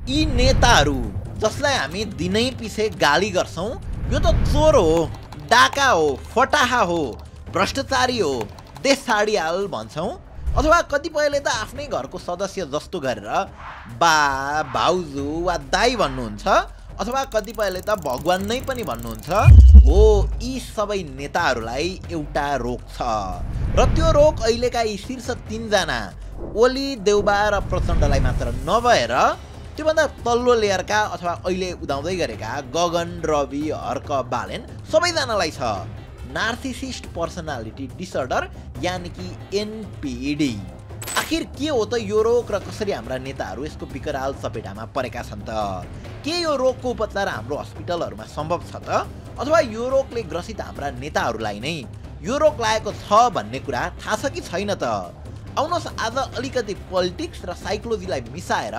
यी नेताहरू जसलाई हामी दिनै पछि गाली गर्छौं, यो त चोर हो, डाका हो, फटाहा हो, भ्रष्टाचारी हो, देश छाडिहाल भन्छौं, अथवा कतिपयले त आफ्नै घरको सदस्य जस्तो गरेर बा, भाउजू वा दाइ भन्नुहुन्छ, अथवा कतिपयले त भगवान नै पनि भन्नुहुन्छ। हो, यी सबै नेताहरूलाई एउटा रोग छ र त्यो रोग अहिलेका यी शीर्ष 3 जना ओली, देउबा र प्रचण्डलाई मात्र नभएर त्योभन्दा तल्लो लेयरका अथवा अहिले उदाउँदै गरेका गगन, रवि, हर्क, बालेन सबैजनालाई छ। नार्सिसिस्ट पर्सनालिटी डिसअर्डर यानि कि एनपिडी। आखिर के हो त यो रोग र कसरी हाम्रा नेताहरू यसको विकराल चपेटामा परेका छन् त? के यो रोगको उपचार हाम्रो अस्पतालहरूमा सम्भव छ त? अथवा यो रोगले ग्रसित हाम्रा नेताहरूलाई नै यो रोग लागेको छ भन्ने कुरा थाहा छ कि छैन त? आउनुहोस् आज अलिकति पोलिटिक्स र साइकोलोजीलाई मिसाएर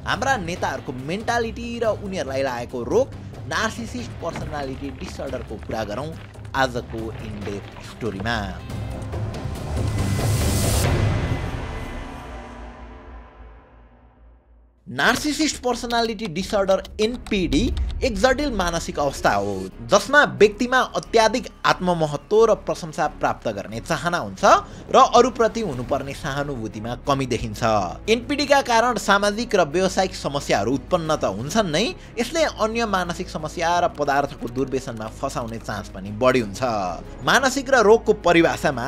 हाम्रा नेताहरूको मेन्टालिटी र उनीहरूलाई लागेको रोग नार्सिसिस्ट पर्सनालिटी डिसअर्डरको कुरा गरौँ आजको इनडेप्थ स्टोरीमा। नार्सिसिस्ट पर्सनालिटी डिसअर्डर एनपिडी एक जटिल मानसिक अवस्था हो जसमा व्यक्तिमा अत्याधिक आत्ममहत्व र प्रशंसा प्राप्त गर्ने चाहना हुन्छ र अरूप्रति हुनुपर्ने सहानुभूतिमा कमी देखिन्छ। एनपिडीका कारण सामाजिक र व्यावसायिक समस्याहरू उत्पन्न त हुन्छन् नै, यसले अन्य मानसिक समस्या र पदार्थको दुर्व्यसनमा फसाउने चान्स पनि बढी हुन्छ। मानसिक र रोगको परिभाषामा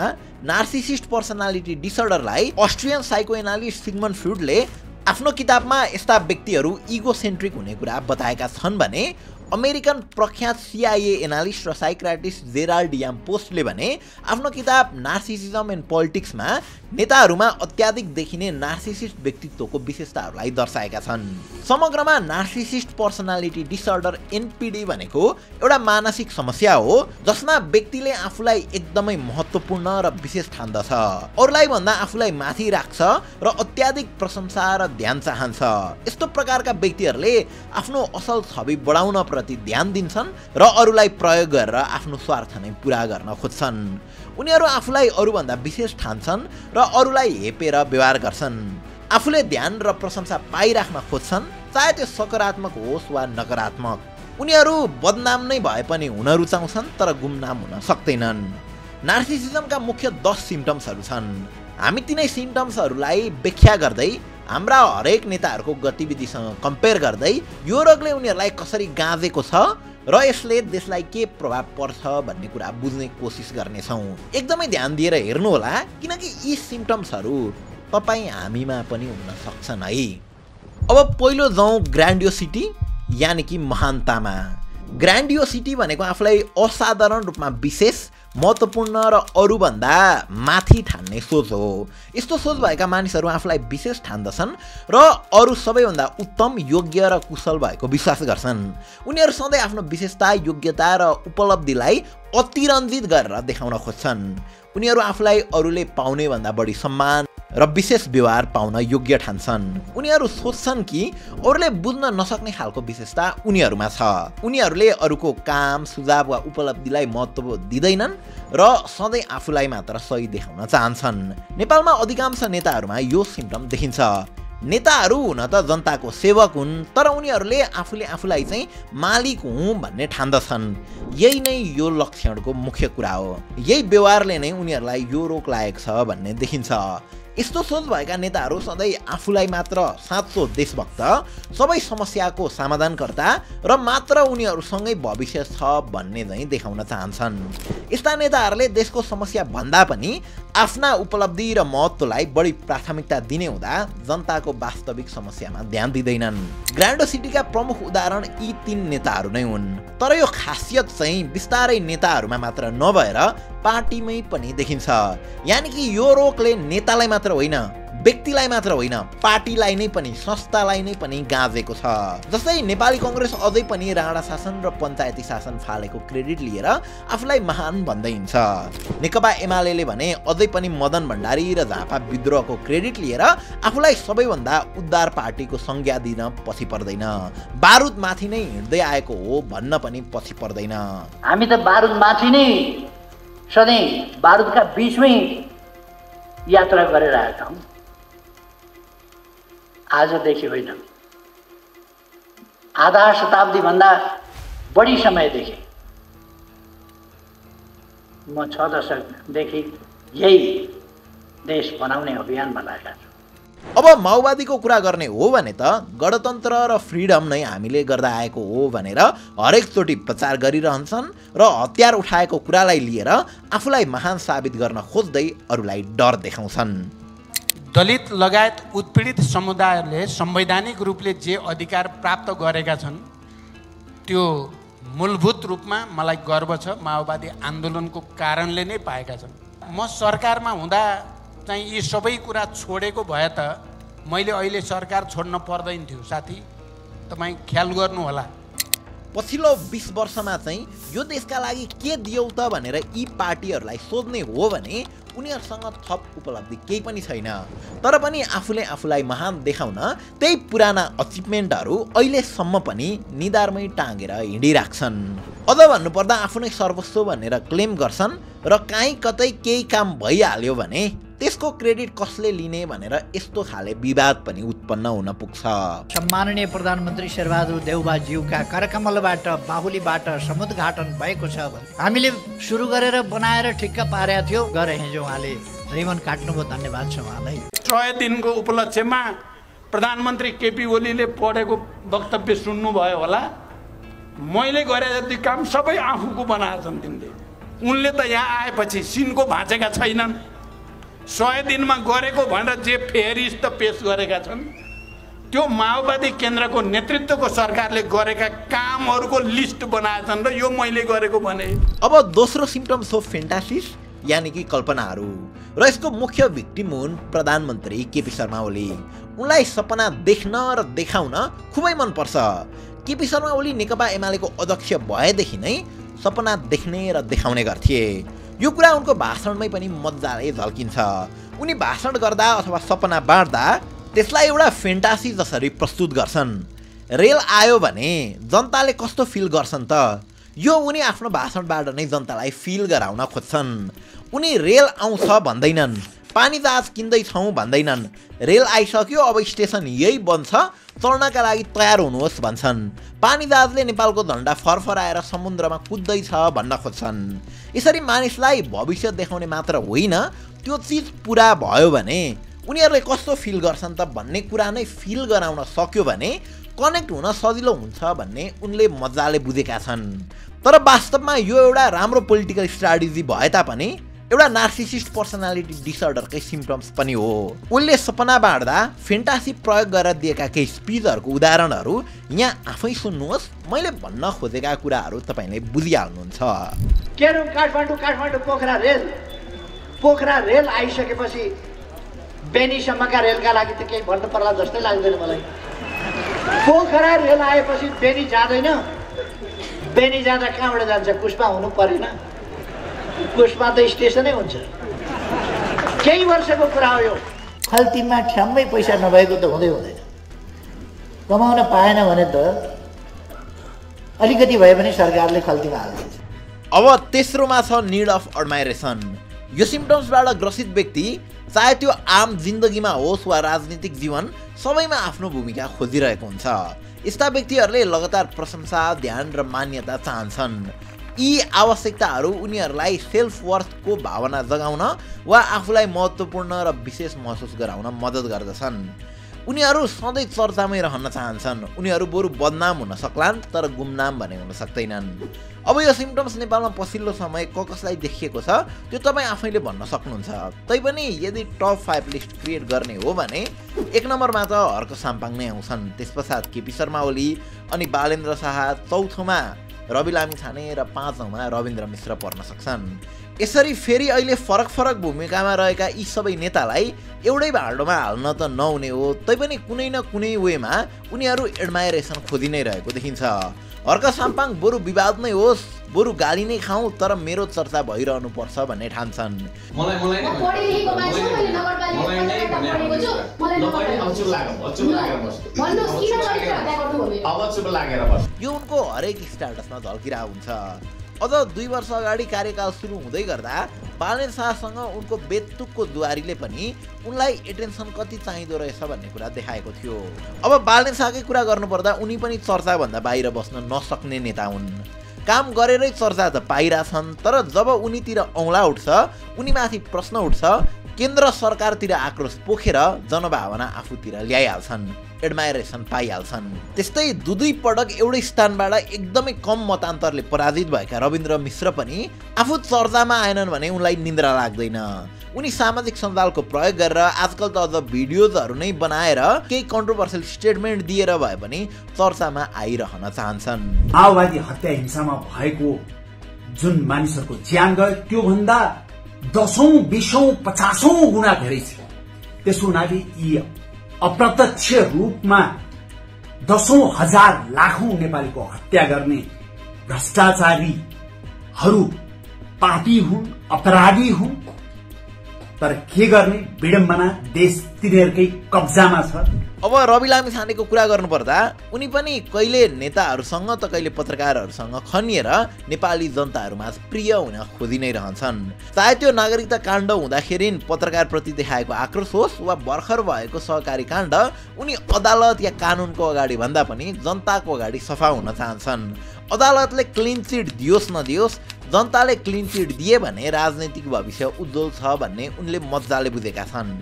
नार्सिसिस्ट पर्सनालिटी डिसअर्डरलाई अस्ट्रियन साइकोएनालिस्ट सिगमन्ड फ्रुडले आफ्नो किताबमा यस्ता व्यक्तिहरू इगोसेन्ट्रिक हुने कुरा बताएका छन् भने अमेरिकन प्रख्यात सिआइए एनालिस्ट र साइक्राटिस्ट जेराल्ड याम पोस्टले भने आफ्नो किताब नार्सिसिजम एन्ड पोलिटिक्समा नेताहरूमा अत्याधिक देखिने नार्सिसिस्ट व्यक्तित्वको विशेषताहरूलाई दर्शाएका छन्। समग्रमा नार्सिसिस्ट पर्सनालिटी डिसअर्डर एनपिडी भनेको एउटा मानसिक समस्या हो जसमा व्यक्तिले आफूलाई एकदमै महत्त्वपूर्ण र विशेष ठान्दछ, अरूलाई भन्दा आफूलाई माथि राख्छ र अत्याधिक प्रशंसा र ध्यान चाहन्छ। यस्तो प्रकारका व्यक्तिहरूले आफ्नो असल छवि बढाउन प्रति ध्यान दिन्छन् र अरूलाई प्रयोग गरेर आफ्नो स्वार्थ नै पूरा गर्न खोज्छन्। उनीहरू आफूलाई अरूभन्दा विशेष ठान्छन् र अरूलाई हेपेर व्यवहार गर्छन्। आफूले ध्यान र प्रशंसा पाइराख्न खोज्छन्, चाहे त्यो सकारात्मक होस् वा नकारात्मक। उनीहरू बदनाम नै भए पनि हुन रुचाउँछन् तर गुमनाम हुन सक्दैनन्। नार्सिसिजमका मुख्य 10 सिम्पटम्सहरू छन्। हामी तिनै सिम्पटम्सहरूलाई व्याख्या गर्दै हाम्रा हरेक नेताहरूको गतिविधिसँग कम्पेयर गर्दै यो रोगले उनीहरूलाई कसरी गाँजेको छ र यसले देशलाई के प्रभाव पर्छ भन्ने कुरा बुझ्ने कोसिस गर्नेछौँ। एकदमै ध्यान दिएर हेर्नुहोला किनकि यी सिम्पटम्सहरू तपाईँ हामीमा पनि हुन सक्छन् है। अब पहिलो जाउँ ग्रान्डियोसिटी यानि कि महानतामा। ग्रान्डियोसिटी भनेको आफूलाई असाधारण रूपमा विशेष, महत्त्वपूर्ण र अरूभन्दा माथि ठान्ने सोच हो। यस्तो सोच भएका मानिसहरू आफूलाई विशेष ठान्दछन् र अरू सबैभन्दा उत्तम, योग्य र कुशल भएको विश्वास गर्छन्। उनीहरू सधैँ आफ्नो विशेषता, योग्यता र उपलब्धिलाई अतिरञ्जित गरेर देखाउन खोज्छन्। उनीहरू आफूलाई अरूले पाउने भन्दा बढी सम्मान र विशेष व्यवहार पाउन योग्य ठान्छन्। उनीहरू सोच्छन् कि अरूले बुझ्न नसक्ने खालको विशेषता उनीहरूमा छ। उनीहरूले अरूको काम, सुझाव वा उपलब्धिलाई महत्त्व दिँदैनन् र सधैँ आफूलाई मात्र सही देखाउन चाहन्छन्। नेपालमा अधिकांश नेताहरूमा यो सिम्पटम देखिन्छ। नेताहरू हुन त जनताको सेवक हुन् तर उनीहरूले आफूले आफूलाई चाहिँ मालिक हुँ भन्ने ठान्दछन्। यही नै यो लक्षणको मुख्य कुरा हो। यही व्यवहारले नै उनीहरूलाई यो रोग लागेको छ भन्ने देखिन्छ। यस्तो सोच भएका नेताहरू सधैँ आफूलाई मात्र साँचो देशभक्त, सबै समस्याको समाधानकर्ता र मात्र उनीहरूसँगै भविष्य छ भन्ने चाहिँ देखाउन चाहन्छन्। यस्ता नेताहरूले देशको समस्या भन्दा पनि आफ्ना उपलब्धि र महत्त्वलाई बढी प्राथमिकता दिने हुँदा जनताको वास्तविक समस्यामा ध्यान दिँदैनन्। ग्रान्डियोसिटीका प्रमुख उदाहरण यी 3 नेताहरू नै हुन्। तर यो खासियत चाहिँ बिस्तारै नेताहरूमा मात्र नभएर पार्टीमै पनि देखिन्छ। यानि कि यो रोगले नेतालाई मात्र होइन, व्यक्तिलाई मात्र होइन, पार्टीलाई नै पनि, संस्थालाई नै पनि गाँजेको छ। जस्तै नेपाली कङ्ग्रेस अझै पनि राणा शासन र पञ्चायती शासन फालेको क्रेडिट लिएर आफूलाई महान भन्दै हिँड्छ। नेकपा एमाले भने अझै पनि मदन भण्डारी र झापा विद्रोहको क्रेडिट लिएर आफूलाई सबैभन्दा उद्धार पार्टीको संज्ञा दिन पछि पर्दैन। बारुद माथि नै हिँड्दै आएको हो भन्न पनि पछि पर्दैन। हामी त बारुद माथि नै सधैँ बारुदका बीचमै यात्रा गरेर आएका हौँ। आजदेखि होइन, आधा शताब्दीभन्दा बढी समयदेखि म 6 दशकदेखि यही देश बनाउने अभियानमा लागेका छु। अब माओवादीको कुरा गर्ने हो भने त गणतन्त्र र फ्रिडम नै हामीले गर्दा आएको हो भनेर हरेकचोटि प्रचार गरिरहन्छन् र हतियार उठाएको कुरालाई लिएर आफूलाई महान साबित गर्न खोज्दै अरूलाई डर देखाउँछन्। दलित लगायत उत्पीडित समुदायले संवैधानिक रूपले जे अधिकार प्राप्त गरेका छन् त्यो मूलभूत रूपमा मलाई गर्व छ माओवादी आन्दोलनको कारणले नै पाएका छन्। म सरकारमा हुँदा चाहिँ यी सबै कुरा छोडेको भए त मैले अहिले सरकार छोड्न पर्दैन थियो। साथी तपाईँ ख्याल गर्नु होला। पछिल्लो 20 वर्षमा चाहिँ यो देशका लागि के दियौ त भनेर यी पार्टीहरूलाई सोध्ने हो भने उनीहरूसँग थप उपलब्धि केही पनि छैन। तर पनि आफूले आफूलाई महान देखाउन त्यही पुराना अचिभमेन्टहरू अहिलेसम्म पनि निधारमै टाँगेर हिँडिराख्छन्। अझ भन्नुपर्दा आफू नै सर्वस्व भनेर क्लेम गर्छन् र काहीँ कतै केही काम भइहाल्यो भने त्यसको क्रेडिट कसले लिने भनेर यस्तो खाले विवाद पनि उत्पन्न हुन पुग्छ। सम्माननीय प्रधानमन्त्री शेरबहादुर देउबाज्यूका करकमलबाट बाहुलीबाट समुद्घाटन भएको छ। हामीले सुरु गरेर बनाएर ठिक्क पारेको थियो, गरे हिजो उहाँले रिबन काट्नुभयो। धन्यवाद छ उहाँलाई। 100 दिनको उपलक्ष्यमा प्रधानमन्त्री केपी ओलीले पढेको वक्तव्य सुन्नुभयो होला। मैले गरे जति काम सबै आफूको बनाएछन् तिनले। उनले त यहाँ आएपछि सिनको भाँचेका छैनन्। 100 दिनमा गरेको भनेर जे फेरिस्त पेश गरेका छन् त्यो माओवादी केन्द्रको नेतृत्वको सरकारले गरेका कामहरूको लिस्ट बनाएछन् र यो मैले गरेको भने। अब दोस्रो सिम्पटम्स अफ फेन्टासिस यानि कि कल्पनाहरू र यसको मुख्य भिक्टिम हुन् प्रधानमन्त्री केपी शर्मा ओली। उनलाई सपना देख्न र देखाउन खुबै मनपर्छ। केपी शर्मा ओली नेकपा एमालेको अध्यक्ष भएदेखि नै सपना देख्ने र देखाउने गर्थे। यो कुरा उनको भाषणमै पनि मजाले झल्किन्छ। उनी भाषण गर्दा अथवा सपना बाँड्दा त्यसलाई एउटा फेन्टासी जसरी प्रस्तुत गर्छन्। रेल आयो भने जनताले कस्तो फिल गर्छन् त यो उनी आफ्नो भाषणबाट नै जनतालाई फिल गराउन खोज्छन्। उनी रेल आउँछ भन्दैनन्, पानी जहाज किन्दैछौँ भन्दैनन्, रेल आइसक्यो अब स्टेसन यही बन्छ चढ्नका लागि तयार हुनुहोस् भन्छन्। पानी जहाजले नेपालको झन्डा फरफराएर समुद्रमा कुद्दैछ भन्न खोज्छन्। यसरी मानिसलाई भविष्य देखाउने मात्र होइन, त्यो चिज पुरा भयो भने उनीहरूले कस्तो फिल गर्छन् त भन्ने कुरा नै फिल गराउन सक्यो भने कनेक्ट हुन सजिलो हुन्छ भन्ने उनले मजाले बुझेका छन्। तर वास्तवमा यो एउटा राम्रो पोलिटिकल स्ट्राटेजी भए तापनि एउटा नार्सिसिस्ट पर्सनालिटी डिसअर्डरकै सिम्पटम्स पनि हो। उनले सपना बाँड्दा फेन्टासी प्रयोग गरेर दिएका केही स्पिचहरूको उदाहरणहरू यहाँ आफै सुन्नुहोस्। मैले भन्न खोजेका कुराहरू तपाईँले बुझिहाल्नुहुन्छ। केरु काठमाडौँ पोखरा रेल आइसकेपछि बेनीसम्मका रेलका लागि त केही भन्नु पर्ला जस्तै लाग्दैन मलाई। पोखरा रेल आएपछि बेनी जाँदैन। बेनी जाँदा कहाँबाट जान्छ? पुष्पा हुनु परेन? पुष्पा त स्टेसनै हुन्छ। केही वर्षको कुरा हो यो। खल्तीमा ठ्याम्मै पैसा नभएको त हुँदै हुँदैन। कमाउन पाएन भने त अलिकति भए पनि सरकारले खल्तीमा हालिदिन्छ। अब तेस्रोमा छ निड अफ एडमाइरेसन। यो सिम्पटम्सबाट ग्रसित व्यक्ति चाहे त्यो आम जिन्दगीमा होस् वा राजनीतिक जीवन सबैमा आफ्नो भूमिका खोजिरहेको हुन्छ। यस्ता व्यक्तिहरूले लगातार प्रशंसा, ध्यान र मान्यता चाहन्छन्। यी आवश्यकताहरू उनीहरूलाई सेल्फ वर्थको भावना जगाउन वा आफूलाई महत्त्वपूर्ण र विशेष महसुस गराउन मद्दत गर्दछन्। उनीहरू सधैँ चर्चामै रहन चाहन्छन्। उनीहरू बरु बदनाम हुन सक्लान् तर गुमनाम भने हुन सक्दैनन्। अब यो सिम्पटम्स नेपालमा पछिल्लो समय कसलाई देखिएको छ त्यो तपाईँ आफैले भन्न सक्नुहुन्छ। तैपनि यदि टप 5 लिस्ट क्रिएट गर्ने हो भने 1 नम्बरमा त हर्क साम्पाङ नै आउँछन्। त्यसपश्चात केपी शर्मा ओली, अनि बालेन्द्र शाह, चौथोमा रवि लामिछाने र 5औँमा रविन्द्र मिश्र पर्न सक्छन्। यसरी फेरि अहिले फरक भूमिकामा रहेका यी सबै नेतालाई एउटै भाँडोमा हाल्न त नहुने हो। तैपनि कुनै न कुनै वेमा उनीहरू एडमाइरेसन खोजि नै रहेको देखिन्छ। हर्क साम्पाङ बरु विवाद नै होस्, बरु गाली नै खाउँ तर मेरो चर्चा भइरहनु पर्छ भन्ने ठान्छन्। यो उनको हरेक स्ट्याटसमा झल्किरहेको हुन्छ। अझ 2 वर्ष अगाडि कार्यकाल सुरु हुँदै गर्दा बालेन शाहसँग उनको बेतुकको दुवारीले पनि उनलाई एटेन्सन कति चाहिँदो रहेछ भन्ने कुरा देखाएको थियो। अब बालेन शाहकै कुरा गर्नुपर्दा उनी पनि चर्चाभन्दा बाहिर बस्न नसक्ने नेता हुन्। काम गरेरै चर्चा त पाइरहेछन्, तर जब उनीतिर औँला उठ्छ, उनीमाथि प्रश्न उठ्छ, केन्द्र सरकारतिर आक्रोश पोखेर जनभावना आफूतिर ल्याइहाल्छन्, एडमायरेसन पाइहाल्छन्। त्यस्तै दुई पटक एउटै स्थानबाट एकदमै कम मतान्तरले पराजित भएका रविन्द्र मिश्र पनि आफू चर्चामा आएनन् भने उनलाई निन्द्रा लाग्दैन। उनी सामाजिक सञ्जालको प्रयोग गरेर आजकल त अझ भिडियोजहरू नै बनाएर केही कन्ट्रोभर्सियल स्टेटमेन्ट दिएर भए पनि चर्चामा आइरहन चाहन्छन्। माओवादी हत्या हिंसामा भएको जुन मानिसहरूको ज्यान गयो त्योभन्दा 10औं 20औं 50औं गुणा धेरै छ। त्यसो हुनाले यी अप्रत्यक्ष रूपमा 10औं हजार लाखौं नेपालीको हत्या गर्ने भ्रष्टाचारीहरू पापी हुन्, अपराधी हुन्। तर के गर्ने, विडम्बना, देश तिनीहरूकै कब्जामा छ। अब रवि लामिछानेको कुरा गर्नुपर्दा उनी पनि कहिले नेताहरूसँग त कहिले पत्रकारहरूसँग खनिएर नेपाली जनताहरूमाझ प्रिय हुन खोजि नै रहन्छन्। चाहे त्यो नागरिकता काण्ड हुँदाखेरि पत्रकारप्रति देखाएको आक्रोश होस् वा भर्खर भएको सहकारी काण्ड, उनी अदालत या कानुनको अगाडि भन्दा पनि जनताको अगाडि सफा हुन चाहन्छन्। अदालतले क्लिन चिट दियोस् नदियोस्, जनताले क्लिन चिट दिए भने राजनैतिक भविष्य उज्जवल छ भन्ने उनले मजाले बुझेका छन्।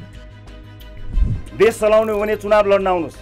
देश चलाउने हो भने चुनाव लड्न आउनुहोस्,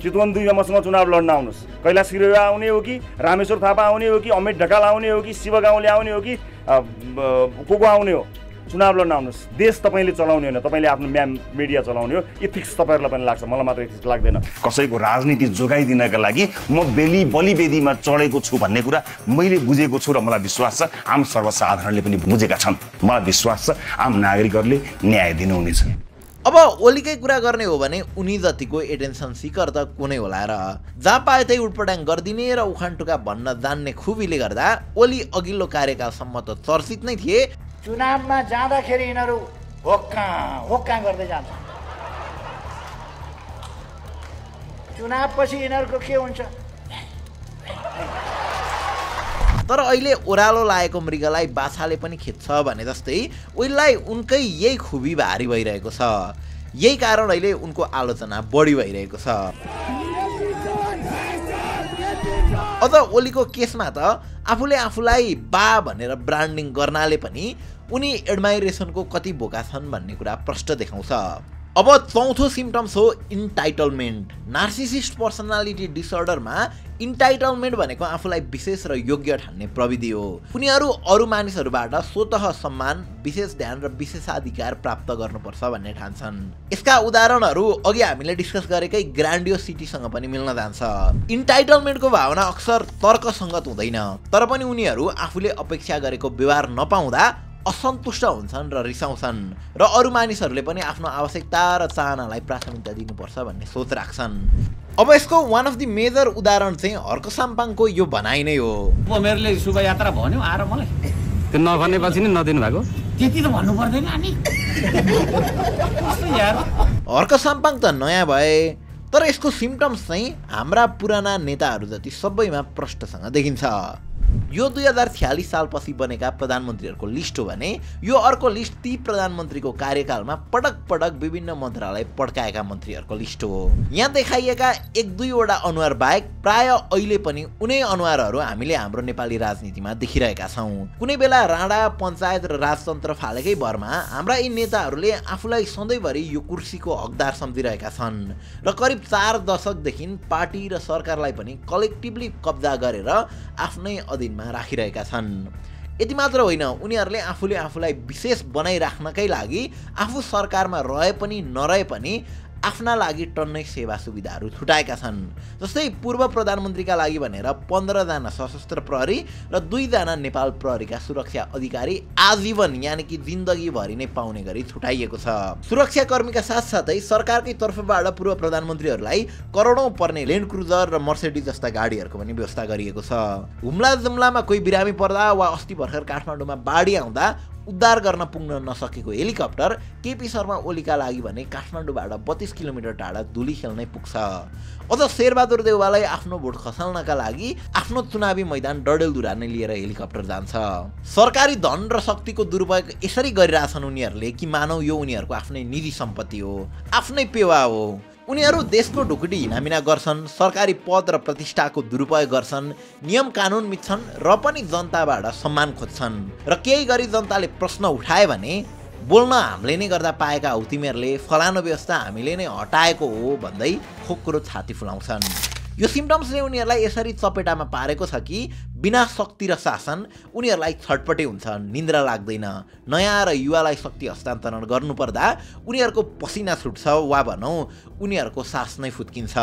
चितवन 2 मसँग चुनाव लड्न आउनुहोस्। कैलाश खिरेवा आउने हो कि रामेश्वर थापा आउने हो कि अमित ढकाल आउने हो कि शिव गाउँले आउने हो कि को आउने हो, चुनाव लड्न आउनुहोस्। देश तपाईँले चलाउने होइन, तपाईँले आफ्नो मिडिया चलाउने हो। इथिक्स तपाईँहरूलाई पनि लाग्छ, मलाई मात्र इथिक्स लाग्दैन। कसैको राजनीति जोगाइदिनका लागि म बलिवेदीमा चढेको छु भन्ने कुरा मैले बुझेको छु र मलाई विश्वास छ आम सर्वसाधारणले पनि बुझेका छन्। मलाई विश्वास छ आम नागरिकहरूले न्याय दिनुहुनेछ। अब ओलीकै कुरा गर्ने हो भने उनी जतिको एटेन्सन सिकर त कुनै होला र। जहाँ पाए त्यही उटपटाङ गरिदिने र उखानटुका भन्न जान्ने खुबीले गर्दा ओली अघिल्लो कार्यकालसम्म त चर्चित नै थिए। चुनावमा जाँदाखेरि यिनीहरू होक्का गर्दै जान्छ। चुनावपछि यिनीहरूको के हुन्छ? तर अहिले ओह्रालो लागेको मृगलाई बाछाले पनि खेद्छ भने जस्तै ओलीलाई उनकै यही खुबी भारी भइरहेको छ। यही कारण अहिले उनको आलोचना बढी भइरहेको छ। अझ ओलीको केसमा त आफूले आफूलाई बा भनेर ब्रान्डिङ गर्नाले पनि उनी एडमाइरेसनको कति बोका छन् भन्ने कुरा प्रष्ट देखाउँछ। अब चौथो सिम्टम्स हो इन्टाइटलमेन्ट। नार्सिसिस्ट पर्सनालिटी डिसअर्डरमा इन्टाइटलमेन्ट भनेको आफूलाई विशेष र योग्य ठान्ने प्रविधि हो। उनीहरू अरू मानिसहरूबाट स्वतः सम्मान, विशेष ध्यान र विशेषाधिकार प्राप्त गर्नुपर्छ भन्ने ठान्छन्। यसका उदाहरणहरू अघि हामीले डिस्कस गरेकै ग्रान्डियोसिटीसँग पनि मिल्न जान्छ। इन्टाइटलमेन्टको भावना अक्सर तर्कसङ्गत हुँदैन, तर पनि उनीहरू आफूले अपेक्षा गरेको व्यवहार नपाउँदा असन्तुष्ट हुन्छन् र रिसाउँछन् र अरू मानिसहरूले पनि आफ्नो आवश्यकता र चाहनालाई प्राथमिकता दिनुपर्छ भन्ने सोच राख्छन्। अब यसको वान अफ द मेजर उदाहरण चाहिँ हर्क साम्पाङको यो भनाइ नै हो। मेरोले शुभयात्रा भन्यो आएर मलाई त्यो नभनेपछि नि नदिनु भएको त्यति त भन्नु पर्दैन नि यार। हर्क साम्पाङ त नयाँ भए, तर यसको सिम्टम्स चाहिँ हाम्रा पुराना नेताहरू जति सबैमा प्रष्टसँग देखिन्छ। यो 2046 सालपछि बनेका प्रधानमन्त्रीहरूको लिस्ट हो भने यो अर्को लिस्ट ती प्रधानमन्त्रीको कार्यकालमा पटक पटक विभिन्न मन्त्रालय पड्काएका मन्त्रीहरूको लिस्ट हो। यहाँ देखाइएका 1-2 वटा अनुहार बाहेक प्राय अहिले पनि उनै अनुहारहरू हामीले हाम्रो नेपाली राजनीतिमा देखिरहेका छौँ। कुनै बेला राणा, पञ्चायत र राजतन्त्र फालेकै भरमा हाम्रा यी नेताहरूले आफूलाई सधैँभरि यो कुर्सीको हकदार सम्झिरहेका छन् र करिब 4 दशकदेखि पार्टी र सरकारलाई पनि कलेक्टिभली कब्जा गरेर आफ्नै अधीनमा राखिरहेका छन्। यति मात्र होइन, उनीहरूले आफूले आफूलाई विशेष बनाइराख्नकै लागि आफू सरकारमा रहे पनि नरहे पनि आफ्ना लागि टन्नै सेवा सुविधाहरू छुटाएका छन्। जस्तै पूर्व प्रधानमन्त्रीका लागि भनेर 15 जना सशस्त्र प्रहरी र 2 जना नेपाल प्रहरीका सुरक्षा अधिकारी आजीवन यानि कि जिन्दगीभरि नै पाउने गरी छुटाइएको छ। सुरक्षाकर्मीका साथसाथै सरकारकै तर्फबाट पूर्व प्रधानमन्त्रीहरूलाई करोडौं पर्ने ल्यान्ड क्रुजर र मर्सिडिज जस्ता गाडीहरूको पनि व्यवस्था गरिएको छ। हुम्ला जुम्लामा कोही बिरामी पर्दा वा अस्ति भर्खर काठमाडौँमा बाढी आउँदा उद्धार गर्न पुग्न नसकेको हेलिकप्टर केपी शर्मा ओलीका लागि भने काठमाडौँबाट 32 किलोमिटर टाढा धुली खेल्नै पुग्छ। अझ शेरबहादुर देउवालाई आफ्नो भोट खसाल्नका लागि आफ्नो चुनावी मैदान डडेलधुरा नै लिएर हेलिकप्टर जान्छ। सरकारी धन र शक्तिको दुरुपयोग यसरी गरिरहेछन् उनीहरूले कि मानौ यो उनीहरूको आफ्नै निजी सम्पत्ति हो, आफ्नै पेवा हो। उनीहरू देशको ढुकुटी हिनामिना गर्छन्, सरकारी पद र प्रतिष्ठाको दुरुपयोग गर्छन्, नियम कानुन मिच्छन् र पनि जनताबाट सम्मान खोज्छन्। र केही गरी जनताले प्रश्न उठाए भने बोल्न हामीले नै गर्दा पाएका हौ तिमीहरूले, फलानु व्यवस्था हामीले नै हटाएको हो भन्दै खोक्रो छाती फुलाउँछन्। यो सिम्टम्सले उनीहरूलाई यसरी चपेटामा पारेको छ कि बिना शक्ति र शासन उनीहरूलाई छटपटे हुन्छ, निन्द्रा लाग्दैन। नयाँ र युवालाई शक्ति हस्तान्तरण गर्नुपर्दा उनीहरूको पसिना छुट्छ वा भनौँ उनीहरूको सास नै फुत्किन्छ।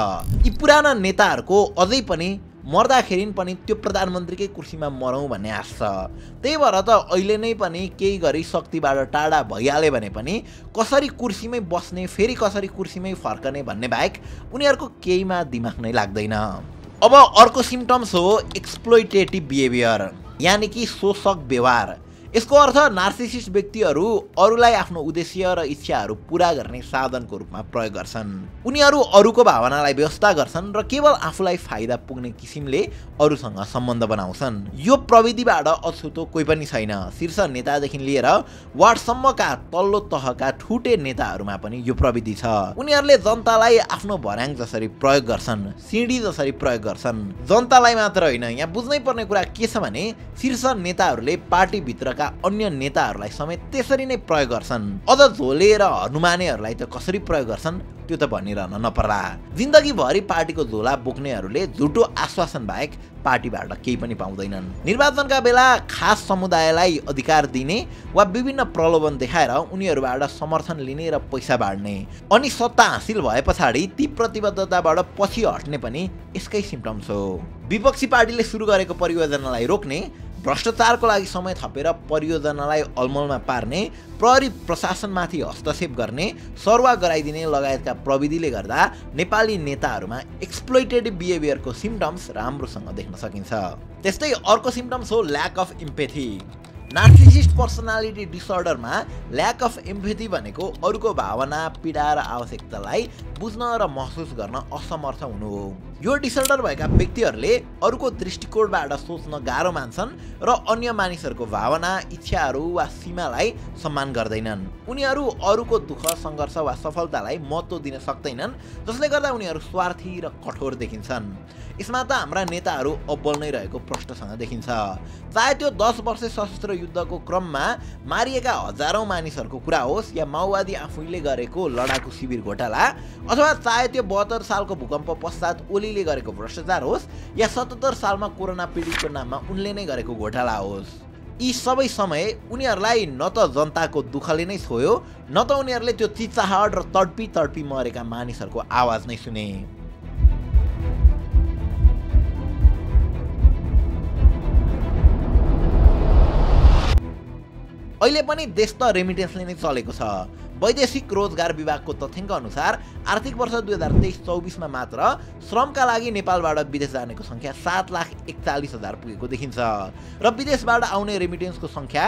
यी पुराना नेताहरूको अझै पनि मर्दाखेरि पनि त्यो प्रधानमन्त्रीकै कुर्सीमा मरौँ भन्ने आश छ। त्यही भएर त अहिले नै पनि केही गरी शक्तिबाट टाढा भइहाल्यो भने पनि कसरी कुर्सीमै बस्ने, फेरि कसरी कुर्सीमै फर्कने भन्ने बाहेक उनीहरूको केहीमा दिमाग नै लाग्दैन। अब अर्को सिम्टम्स हो एक्सप्लोइटेटिभ बिहेभियर, यानि कि शोषक व्यवहार। यसको अर्थ नार्सिसिस्ट व्यक्तिहरू अरूलाई आफ्नो उद्देश्य र इच्छाहरू पूरा गर्ने साधनको रूपमा प्रयोग गर्छन्। उनीहरू अरूको भावनालाई व्यवस्था गर्छन् र केवल आफूलाई फाइदा पुग्ने किसिमले अरूसँग सम्बन्ध बनाउँछन्। यो प्रविधिबाट अछुतो कोही पनि छैन। शीर्ष नेतादेखि लिएर वार्डसम्मका तल्लो तहका ठुटे नेताहरूमा पनि यो प्रविधि छ। उनीहरूले जनतालाई आफ्नो भर्याङ जसरी प्रयोग गर्छन्, सिडी जसरी प्रयोग गर्छन्। जनतालाई मात्र होइन, यहाँ बुझ्नै पर्ने कुरा के छ भने शीर्ष नेताहरूले पार्टीभित्रका अन्य नेताहरूलाई समेत त्यसरी नै प्रयोग गर्छन्। अझ झोले र हनुमानेहरूलाई त कसरी प्रयोग गर्छन् त्यो त भनिरहन नपर्ला। जिन्दगीभरि पार्टीको झोला बोक्नेहरूले झुटो आश्वासन बाहेक पार्टीबाट केही पनि पाउँदैनन्। निर्वाचनका बेला खास समुदायलाई अधिकार दिने वा विभिन्न प्रलोभन देखाएर उनीहरूबाट समर्थन लिने र पैसा बाँड्ने, अनि सत्ता हासिल भए पछाडि ती प्रतिबद्धताबाट पछि हट्ने पनि यसकै सिम्टम्स हो। विपक्षी पार्टीले सुरु गरेको परियोजनालाई रोक्ने, भ्रष्टाचारको लागि समय थपेर परियोजनालाई अलमलमा पार्ने, प्रहरी प्रशासनमाथि हस्तक्षेप गर्ने, सरुवा गराइदिने लगायतका प्रविधिले गर्दा नेपाली नेताहरूमा एक्सप्लोइटेटिभ बिहेभियरको सिम्टम्स राम्रोसँग देख्न सकिन्छ। त्यस्तै अर्को सिम्टम्स हो lack of empathy. Narcissist personality डिसअर्डरमा ल्याक अफ एम्पेथी भनेको अरूको भावना, पीडा र आवश्यकतालाई बुझ्न र महसुस गर्न असमर्थ हुनु हो। यो डिसअर्डर भएका व्यक्तिहरूले अरूको दृष्टिकोणबाट सोच्न गाह्रो मान्छन् र अन्य मानिसहरूको भावना, इच्छाहरू वा सीमालाई सम्मान गर्दैनन्। उनीहरू अरूको दुःख, सङ्घर्ष वा सफलतालाई महत्त्व दिन सक्दैनन्, जसले गर्दा उनीहरू स्वार्थी र कठोर देखिन्छन्। यसमा त हाम्रा नेताहरू अब्बल नै रहेको प्रश्नसँग देखिन्छ। चाहे त्यो 10 वर्ष सशस्त्र युद्धको क्रममा मारिएका हजारौं मानिसहरूको कुरा होस् या माओवादी आफैले गरेको लडाकु शिविर घोटाला, अथवा चाहे त्यो 72 सालको भूकम्प पश्चात ओलीले गरेको भ्रष्टाचार होस् या 77 सालमा कोरोना पीडितको नाममा उनले नै गरेको घोटाला होस्। यी सबै समय उनीहरूलाई न त जनताको दुःखले नै छोयो, न त उनीहरूले त्यो चिचाहट र तडपी मरेका मानिसहरूको आवाज नै सुने। अहिले पनि देश त रेमिटेन्सले नै चलेको छ। वैदेशिक रोजगार विभागको तथ्याङ्क अनुसार आर्थिक वर्ष 2023-24 मा मात्र श्रमका लागि नेपालबाट विदेश जानेको संख्या 7,41,000 पुगेको देखिन्छ र विदेशबाट आउने रेमिटेन्सको संख्या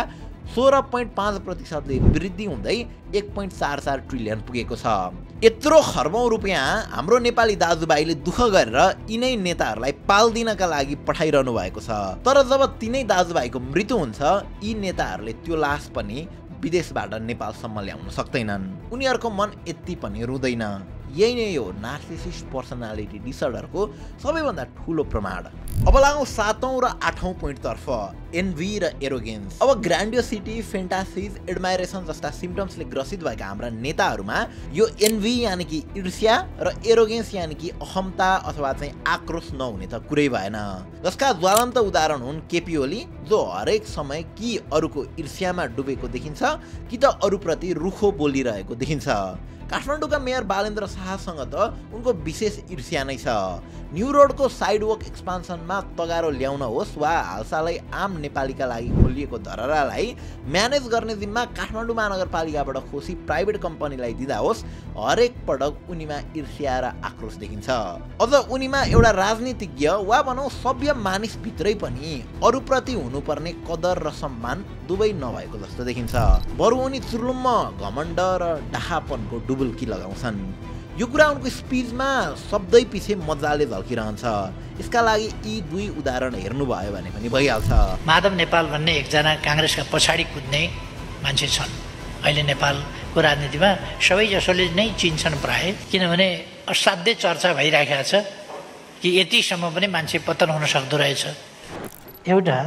16.5% ले वृद्धि हुँदै 1.44 ट्रिलियन पुगेको छ। यत्रो खर्बौं रुपियाँ हाम्रो नेपाली दाजुभाइले दुःख गरेर यिनै नेताहरूलाई पाल्दिनका लागि पठाइरहनु भएको छ। तर जब तिनै दाजुभाइको मृत्यु हुन्छ, यी नेताहरूले त्यो लास पनि विदेशबाट नेपालसम्म ल्याउन सक्दैनन्। उनीहरूको मन यति पनि रुँदैन। यही नै हो नार्सिसिस्ट पर्सनालिटी डिसअर्डरको सबैभन्दा ठुलो प्रमाण। अब लागौँ 7औं र 8औं पोइन्ट तर्फ, एन्भी र एरोगेन्स। अब ग्रान्डियोसिटी, फेन्टासिज, एडमाइरेसन जस्ता सिम्टम्सले ग्रसित भएका हाम्रा नेताहरूमा यो एन्भी यानि कि ईर्ष्या र एरोगेन्स यानि कि अहमता अथवा चाहिँ आक्रोश नहुने त कुरै भएन। जसका ज्वलन्त उदाहरण हुन् केपी ओली, जो हरेक समय कि अरूको ईर्ष्यामा डुबेको देखिन्छ कि त अरूप्रति रुखो बोलिरहेको देखिन्छ। काठमाडौँका मेयर बालेन्द्र शाहसँग त उनको विशेष ईर्ष्या नै छ। न्यू रोडको साइडवक एक्सपान्सनमा तगारो ल्याउन होस् वा हालसालै आम नेपालीका लागि खोलिएको धरहरालाई म्यानेज गर्ने जिम्मा काठमाडौँ महानगरपालिकाबाट खोसी प्राइभेट कम्पनीलाई दिँदा होस् हरेक पटक उनीमा ईर्ष्या र आक्रोश देखिन्छ। अझ उनीमा एउटा राजनीतिज्ञ वा भनौँ सभ्य मानिसभित्रै पनि अरूप्रति हुनुपर्ने कदर र सम्मान दुवै नभएको जस्तो देखिन्छ। बरु उनी चुर्लुम्म घमण्ड र डाहापनको डुबुल्की लगाउँछन्। यो कुरा उनको स्पिचमा शब्दै पछि मजाले झल्किरहन्छ। यसका लागि यी दुई उदाहरण हेर्नुभयो भने पनि भइहाल्छ। माधव नेपाल भन्ने एकजना काङ्ग्रेसका पछाडि कुद्ने मान्छे छन्। अहिले नेपालको राजनीतिमा सबैजसोले नै चिन्छन् प्राय, किनभने असाध्यै चर्चा भइराखेको छ कि यतिसम्म पनि मान्छे पतन हुन सक्दो रहेछ। एउटा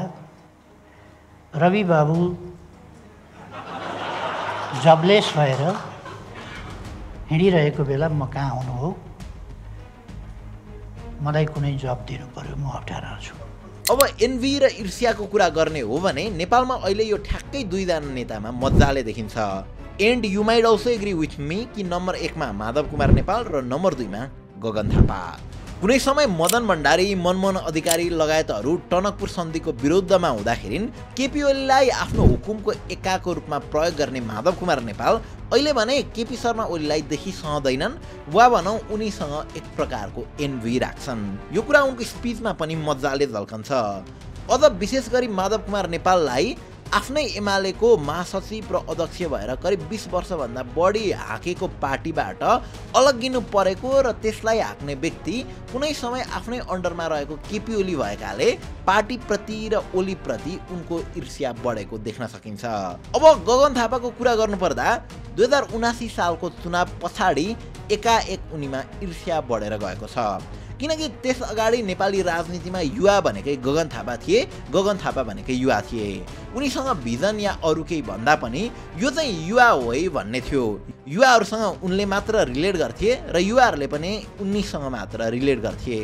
रवि बाबु जबलेस भएर हिँडिरहेको बेला म कहाँ आउनु हो, मलाई कुनै जब दिनु पर्यो, म अप्ठ्यारो छु। अब एनभी र ईर्ष्याको कुरा गर्ने हो भने नेपालमा अहिले यो ठ्याक्कै दुईजना नेतामा मजाले देखिन्छ। And you might also agree with me कि नम्बर 1 मा माधव कुमार नेपाल र नम्बर 2 मा गगन थापा। कुनै समय मदन भण्डारी, मनमोहन अधिकारी लगायतहरू टनकपुर सन्धिको विरुद्धमा हुँदाखेरि केपी ओलीलाई आफ्नो हुकुमको एकाको रूपमा प्रयोग गर्ने माधव कुमार नेपाल अहिले भने केपी शर्मा ओलीलाई देखि सहँदैनन् वा भनौँ उनीसँग एक प्रकारको एनभी राख्छन्। यो कुरा उनको स्पिचमा पनि मजाले झल्कन्छ। अझ विशेष गरी माधव कुमार नेपाललाई आफ्नै एमालेको महासचिव र अध्यक्ष भएर करिब 20 वर्षभन्दा बढी हाकेको पार्टीबाट अलग्गिनु परेको र त्यसलाई हाक्ने व्यक्ति कुनै समय आफ्नै अन्डरमा रहेको केपी ओली भएकाले पार्टीप्रति र ओलीप्रति उनको ईर्ष्या बढेको देख्न सकिन्छ। अब गगन थापाको कुरा गर्नुपर्दा 2079 सालको चुनाव पछाडि एकाएक उनीमा ईर्ष्या बढेर गएको छ, किनकि त्यस अगाडि नेपाली राजनीतिमा युवा भनेकै गगन थापा थिए, गगन थापा भनेकै युवा थिए। उनीसँग भिजन या अरू केही भन्दा पनि यो चाहिँ युवा हो है भन्ने थियो। युवाहरूसँग उनले मात्र रिलेट गर्थे र युवाहरूले पनि उनीसँग मात्र रिलेट गर्थे।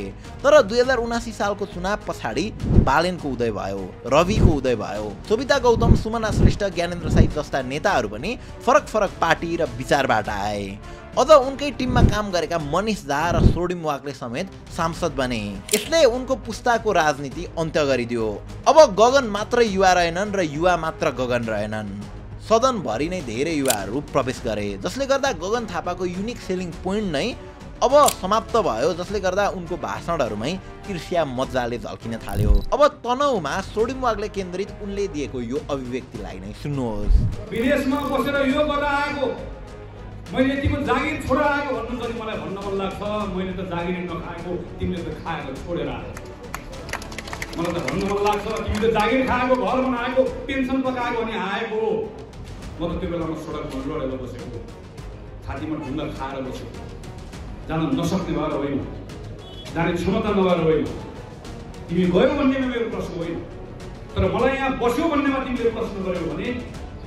तर 2079 सालको चुनाव पछाडि बालेनको उदय भयो, रविको उदय भयो, सोभिता गौतम, सुमना श्रेष्ठ, ज्ञानेन्द्र साई जस्ता नेताहरू पनि फरक फरक पार्टी र विचारबाट आए। अझ उनकै टिममा काम गरेका मनिष झा र सोडिम वाग्ले समेत सांसद बने। यसले उनको पुस्ताको राजनीति अन्त्य गरिदियो। अब गगन मात्र युवा रहेनन् र युवा मात्र गगन रहेनन्, सदनभरि नै धेरै युवाहरू प्रवेश गरे, जसले गर्दा गगन थापाको युनिक सेलिङ पोइन्ट नै अब समाप्त भयो, जसले गर्दा उनको भाषणहरूमै ईर्ष्या मजाले झल्किन थाल्यो। अब तनहुमा सोडिम वाग्ले केन्द्रित उनले दिएको यो अभिव्यक्तिलाई नै सुन्नुहोस्। विदेशमा बसेर यो गरेर आएको मैले यतिको जागिर छोडेर आएको भन्नु चाहिँ मलाई भन्न मन लाग्छ। मैले त जागिर नखाएको, तिमीले त खाएको छोडेर आएको। मलाई त भन्न मन लाग्छ तिमी त जागिर खाएको, घर बनाएको, पेन्सन पकाएको अनि आएको। म त त्यो बेलामा सडकमा लडेर बसेको, छातीमा ढुङ्गा खाएर बसेको, जान नसक्ने भएर होइन, जाने क्षमता नभएर होइन, तिमी गयो भन्नेमा मेरो प्रश्न होइन। तर मलाई यहाँ बस्यो भन्नेमा तिमीले प्रश्न गर्यौ भने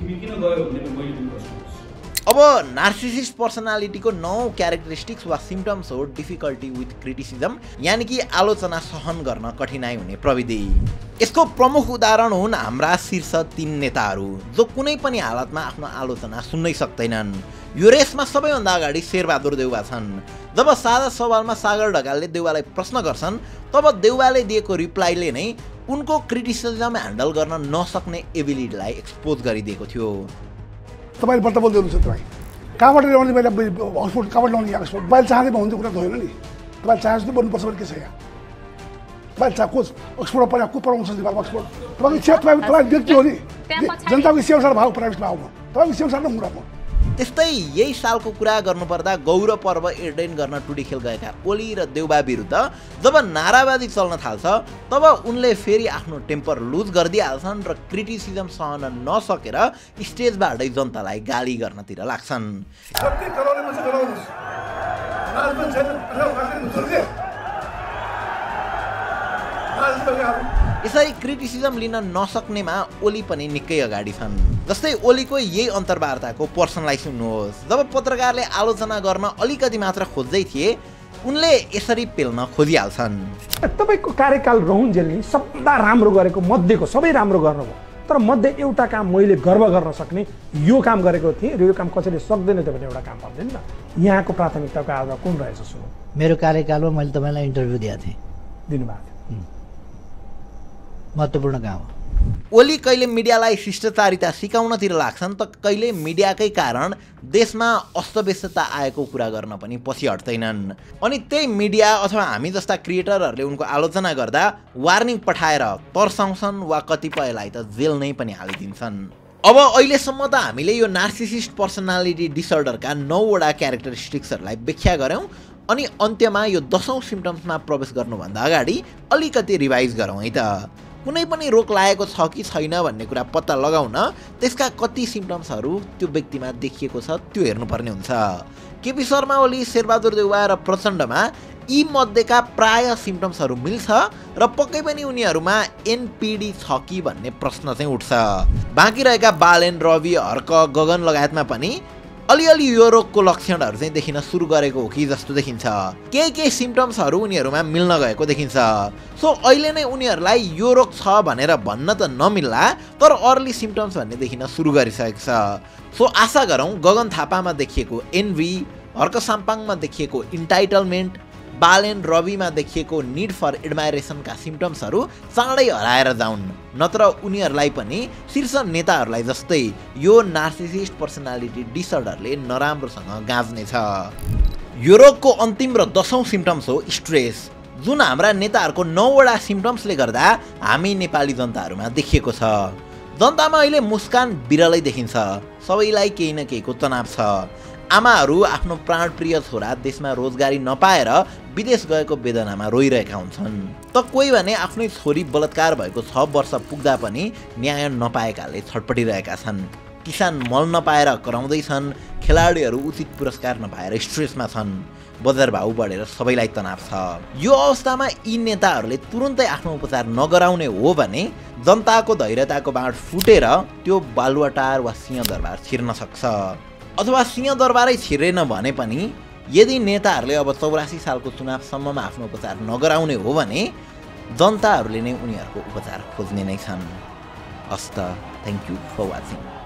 तिमी किन गयो भन्नेमा मैले तिमी प्रश्न। अब नार्सिसिस्ट पर्सनालिटीको 9 क्यारेक्टरिस्टिक्स वा सिम्पटम्स हो डिफिकल्टी विथ क्रिटिसिजम, यानि कि आलोचना सहन गर्न कठिनाइ हुने प्रविधि। यसको प्रमुख उदाहरण हुन् हाम्रा शीर्ष 3 नेताहरू जो कुनै पनि हालतमा आफ्नो आलोचना सुन्नै सक्दैनन्। यो रेसमा सबैभन्दा अगाडि शेरबहादुर देउवा छन्। जब साझा सवालमा सागर ढकालले देउवालाई प्रश्न गर्छन् तब देउवाले दिएको रिप्लाईले नै उनको क्रिटिसिजम ह्यान्डल गर्न नसक्ने एबिलिटीलाई एक्सपोज गरिदिएको थियो। तपाईँले बल्ल बोल्दै हुनुहुन्छ, तपाईँ कहाँबाट ल्याउने, मैले अक्सफोर्ड कहाँबाट ल्याउने, अक्सफोर्ड तपाईँले चाहँदै भन्ने कुरा त होइन नि। तपाईँले चाहेको जस्तो बोल्नुपर्छ भने के छ यहाँ? तपाईँले चाहे कोच अक्सफोर्ड पढाएको को पढाउनु सक्छ अक्सफोर्ड? तपाईँको इच्छा, तपाईँ व्यक्ति हो नि, जनताको इच्छा अनुसार भएको प्राइभेटमा आउनु, तपाईँको इच्छा अनुसार कुरा म। त्यस्तै यही सालको कुरा गर्नुपर्दा गौरव पर्व एडेन गर्न टुडीखेल गएका ओली र देउबा विरुद्ध जब नाराबाजी चल्न थाल्छ तब उनले फेरि आफ्नो टेम्पर लुज गरिदिइहाल्छन् र क्रिटिसिजम सहन नसकेर स्टेजबाटै जनतालाई गाली गर्नतिर लाग्छन्। यसरी क्रिटिसिजम लिन नसक्नेमा ओली पनि निकै अगाडि छन्। जस्तै ओलीको यही अन्तर्वार्ताको पर्सनलाई सुन्नुहोस्। जब पत्रकारले आलोचना गर्न अलिकति मात्र खोज्दै थिए उनले यसरी पेल्न खोजिहाल्छन्। तपाईको कार्यकाल रहुन्जेल नि सबभन्दा राम्रो गरेको मध्येको सबै राम्रो गर्नुभयो, तर मध्ये एउटा काम मैले गर्व गर्न सक्ने यो काम गरेको थिएँ र यो काम कसैले सक्दैन त्यो भने एउटा काम भन्दैन न। यहाँको प्राथमिकताको आधार कुन रहेछ सुन्नु। मेरो कार्यकालमा मैले तपाईँलाई इन्टरभ्यू दिएको थिएँ, दिनुभएको थियो। महत्त्वपूर्ण काम हो। ओली कहिले मिडियालाई शिष्टाचारिता सिकाउनतिर लाग्छन् त कहिले मिडियाकै कारण देशमा अस्तव्यस्तता आएको कुरा गर्न पनि पछि हट्दैनन्। अनि त्यही मिडिया अथवा हामी जस्ता क्रिएटरहरूले उनको आलोचना गर्दा वार्निङ पठाएर तर्साउँछन् वा कतिपयलाई त जेल नै पनि हालिदिन्छन्। अब अहिलेसम्म त हामीले यो नार्सिसिस्ट पर्सनालिटी डिसअर्डरका 9 वटा क्यारेक्टरिस्टिक्सहरूलाई व्याख्या गऱ्यौँ अनि अन्त्यमा यो 10औं सिम्पटम्समा प्रवेश गर्नुभन्दा अगाडि अलिकति रिभाइज गरौँ है त। कुनै पनि रोग लागेको छ कि छैन भन्ने कुरा पत्ता लगाउन त्यसका कति सिम्पटम्सहरू त्यो व्यक्तिमा देखिएको छ त्यो हेर्नुपर्ने हुन्छ। केपी शर्मा ओली, शेरबहादुर देउवा र प्रचण्डमा यी मध्येका प्राय सिम्पटम्सहरू मिल्छ र पक्कै पनि उनीहरूमा एनपिडी छ कि भन्ने प्रश्न चाहिँ उठ्छ। बाँकी रहेका बालेन, रवि, हर्क, गगन लगायतमा पनि अलिअलि यो रोगको लक्षणहरू चाहिँ देखिन सुरु गरेको हो कि जस्तो देखिन्छ। केही सिम्पटम्सहरू उनीहरूमा मिल्न गएको देखिन्छ। सो अहिले नै उनीहरूलाई यो रोग छ भनेर भन्न त नमिल्ला तर अर्ली सिम्पटम्स भन्ने देखिन सुरु गरिसकेको छ। सो आशा गरौँ गगन थापामा देखिएको एनभी, हर्क साम्पाङमा देखिएको इन्टाइटलमेन्ट, बालेन, रविमा देखिएको निड फर एडमायरेसनका सिम्पटम्सहरू चाँडै हराएर जाउन्, नत्र उनीहरूलाई पनि शीर्ष नेताहरूलाई जस्तै यो नार्सिसिस्ट पर्सनालिटी डिसअर्डरले नराम्रोसँग गाँच्नेछ। यो रोगको अन्तिम र 10औं सिम्पटम्स हो स्ट्रेस, जुन हाम्रा नेताहरूको 9 वटा सिम्पटम्सले गर्दा हामी नेपाली जनताहरूमा देखिएको छ। जनतामा अहिले मुस्कान बिरलै देखिन्छ, सबैलाई केही न केहीको तनाव छ। आमाहरू आफ्नो प्राणप्रिय छोरा देशमा रोजगारी नपाएर विदेश गएको वेदनामा रोइरहेका हुन्छन् त कोही भने आफ्नै छोरी बलात्कार भएको 6 वर्ष पुग्दा पनि न्याय नपाएकाले छटपटिरहेका छन्। किसान मल नपाएर कराउँदैछन्, खेलाडीहरू उचित पुरस्कार नपाएर स्ट्रेसमा छन्, बजार भाउ बढेर सबैलाई तनाव छ। यो अवस्थामा यी नेताहरूले तुरुन्तै आफ्नो उपचार नगराउने हो भने जनताको धैर्यताको बाँड फुटेर त्यो बालुवाटार वा सिंहदरबार छिर्न सक्छ। अथवा सिंहदरबारै छिरेन भने पनि यदि नेताहरूले अब 84 सालको चुनावसम्ममा आफ्नो उपचार नगराउने हो भने जनताहरूले नै उनीहरूको उपचार खोज्ने नै छन्। हस्त, थ्याङ्क यू फर वाचिङ।